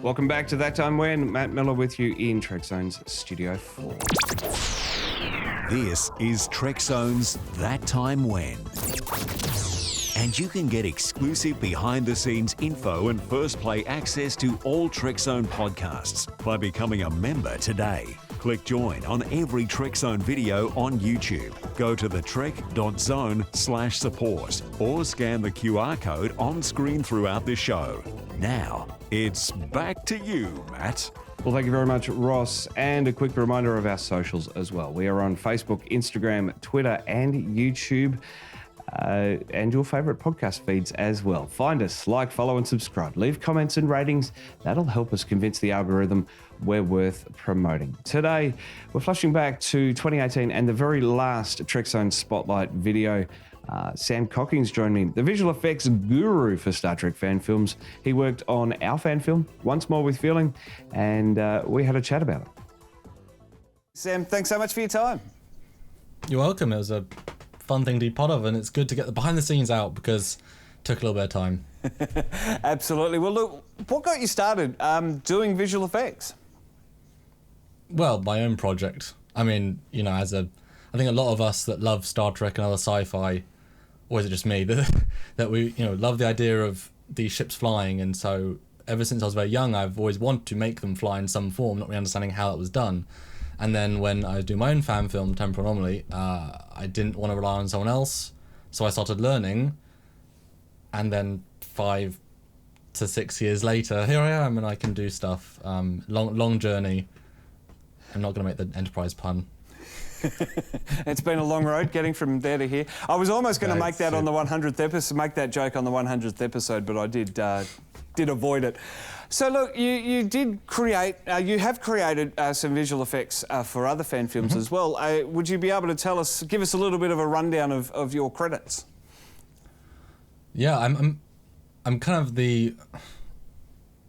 Welcome back to That Time When. Matt Miller with you in Trekzone's Studio 4. This is Trekzone's That Time When. And you can get exclusive behind-the-scenes info and first play access to all Trekzone podcasts by becoming a member today. Click join on every Trekzone video on YouTube. Go to the trek.zone/support or scan the QR code on screen throughout the show. Now, it's back to you, Matt. Well, thank you very much, Ross. And a quick reminder of our socials as well. We are on Facebook, Instagram, Twitter, and YouTube. And your favourite podcast feeds as well. Find us, like, follow, and subscribe. Leave comments and ratings. That'll help us convince the algorithm we're worth promoting. Today, we're flashing back to 2018 and the very last Trekzone Spotlight video. Sam Cockings joined me, the visual effects guru for Star Trek fan films. He worked on our fan film, Once More with Feeling, and we had a chat about it. Sam, thanks so much for your time. You're welcome. It was a fun thing to be part of, and it's good to get the behind the scenes out because it took a little bit of time. Absolutely. Well, look, what got you started doing visual effects? Well, my own project. I mean, you know, I think a lot of us that love Star Trek and other sci-fi, or is it just me, that we, you know, love the idea of these ships flying, and so ever since I was very young, I've always wanted to make them fly in some form, not really understanding how it was done. And then when I was doing my own fan film, Temporal Anomaly, I didn't want to rely on someone else, so I started learning, and then 5 to 6 years later, here I am, and I can do stuff. Long journey. I'm not going to make the Enterprise pun. It's been a long road getting from there to here. I was almost going to make that on the 100th episode, make that joke on the 100th episode, but I did avoid it. So look, you did create, you have created some visual effects for other fan films as well. Would you be able to give us a little bit of a rundown of your credits? Yeah, I'm kind of the,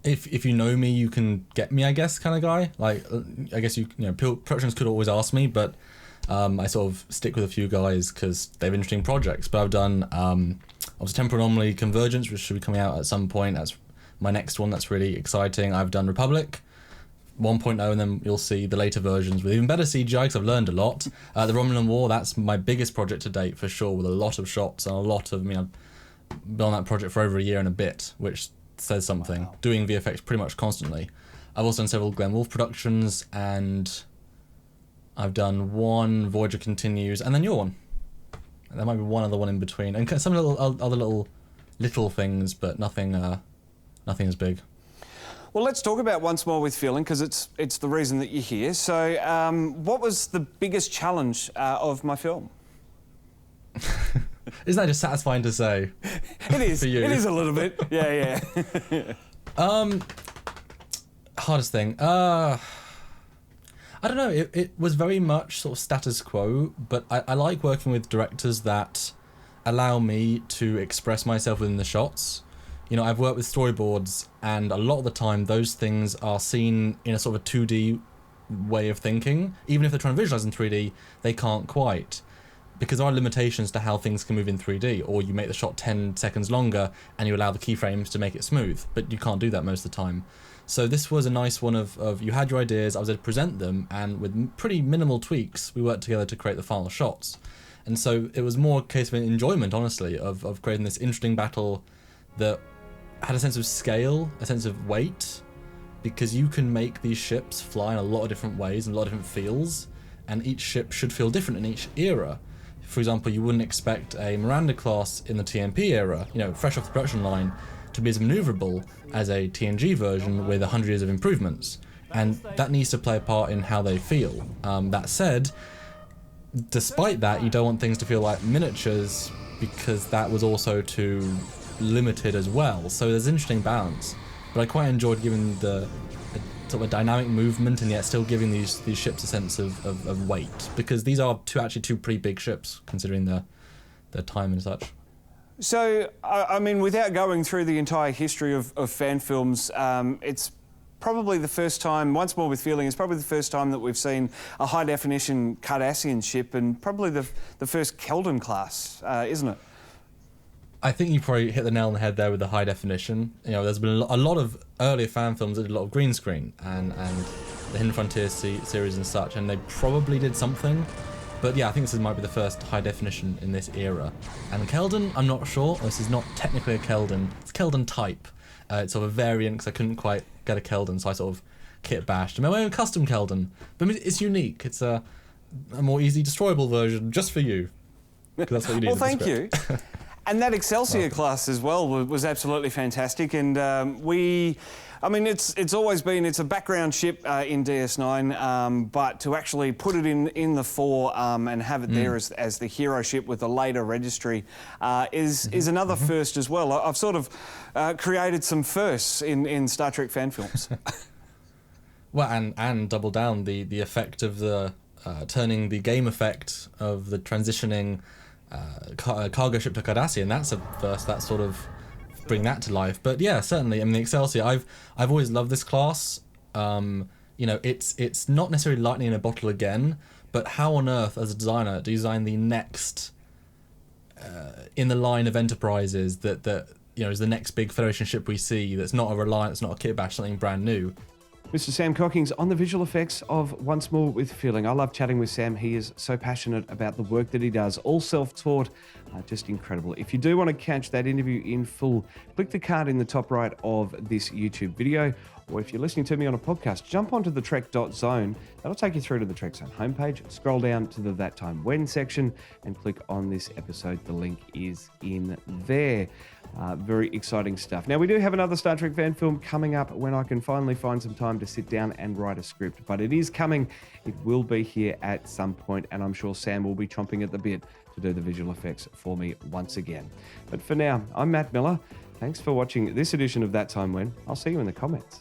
if you know me, you can get me, I guess, kind of guy. Like, I guess you know, productions could always ask me, but I sort of stick with a few guys because they have interesting projects. But I've done obviously Temporal Anomaly Convergence, which should be coming out at some point. That's my next one. That's really exciting. I've done Republic 1.0, and then you'll see the later versions with even better CGI because I've learned a lot. The Romulan War, that's my biggest project to date for sure, with a lot of shots and a lot of, I've been on that project for over a year and a bit, which says something. Wow. Doing VFX pretty much constantly. I've also done several Glenn Wolfe productions, and I've done one Voyager Continues, and then your one. There might be one other one in between, and some other little things, but nothing as big. Well, let's talk about Once More with Feeling, because it's the reason that you're here. So, what was the biggest challenge of my film? Isn't that just satisfying to say? It is. For you? It is a little bit. Yeah. Hardest thing. I don't know. It was very much sort of status quo, but I like working with directors that allow me to express myself within the shots. You know, I've worked with storyboards, and a lot of the time those things are seen in a sort of a 2D way of thinking. Even if they're trying to visualize in 3D, they can't quite, because there are limitations to how things can move in 3D, or you make the shot 10 seconds longer and you allow the keyframes to make it smooth, but you can't do that most of the time. So this was a nice one of you had your ideas, I was able to present them, and with pretty minimal tweaks, we worked together to create the final shots. And so it was more a case of an enjoyment, honestly, of creating this interesting battle that had a sense of scale, a sense of weight, because you can make these ships fly in a lot of different ways and a lot of different feels, and each ship should feel different in each era. For example, you wouldn't expect a Miranda class in the TMP era, you know, fresh off the production line, to be as maneuverable as a TNG version with 100 years of improvements. And that needs to play a part in how they feel. That said, despite that, you don't want things to feel like miniatures, because that was also too limited as well. So there's an interesting balance. But I quite enjoyed giving the sort of a dynamic movement, and yet still giving these ships a sense of weight, because these are two pretty big ships considering their time and such. So, I mean, without going through the entire history of fan films, it's probably the first time, Once More with Feeling is probably the first time that we've seen a high-definition Cardassian ship, and probably the first Keldon class, isn't it? I think you probably hit the nail on the head there with the high definition. You know, there's been a lot of earlier fan films that did a lot of green screen and the Hidden Frontier series and such, and they probably did something. But yeah, I think this might be the first high definition in this era. And Keldon, I'm not sure. This is not technically a Keldon. It's Keldon type. It's sort of a variant because I couldn't quite get a Keldon, so I sort of kit bashed. I made my own custom Keldon, but it's unique. It's a more easy destroyable version just for you. Because that's what you need. Well, thank you. And that Excelsior class as well was absolutely fantastic. And it's always been, it's a background ship in DS9, but to actually put it in the fore and have it there as the hero ship with the later registry is another first as well. I've sort of created some firsts in Star Trek fan films. Well, and double down the effect of the turning the game effect of the transitioning cargo ship to Cardassian. That's a first. That sort of bring that to life. But yeah, certainly. I mean, the Excelsior. I've always loved this class. You know, it's not necessarily lightning in a bottle again, but how on earth, as a designer, do you design the next in the line of enterprises that you know is the next big Federation ship we see? That's not a Reliant, it's not a kit bash, something brand new. Mr. Sam Cockings on the visual effects of Once More with Feeling. I love chatting with Sam. He is so passionate about the work that he does, all self-taught, just incredible. If you do want to catch that interview in full, click the card in the top right of this YouTube video, or if you're listening to me on a podcast, jump onto the Trek.zone. That'll take you through to the Trekzone homepage. Scroll down to the That Time When section and click on this episode. The link is in there. Very exciting stuff. Now, we do have another Star Trek fan film coming up when I can finally find some time to sit down and write a script, but it is coming. It will be here at some point, and I'm sure Sam will be chomping at the bit to do the visual effects for me once again. But for now, I'm Matt Miller. Thanks for watching this edition of That Time When. I'll see you in the comments.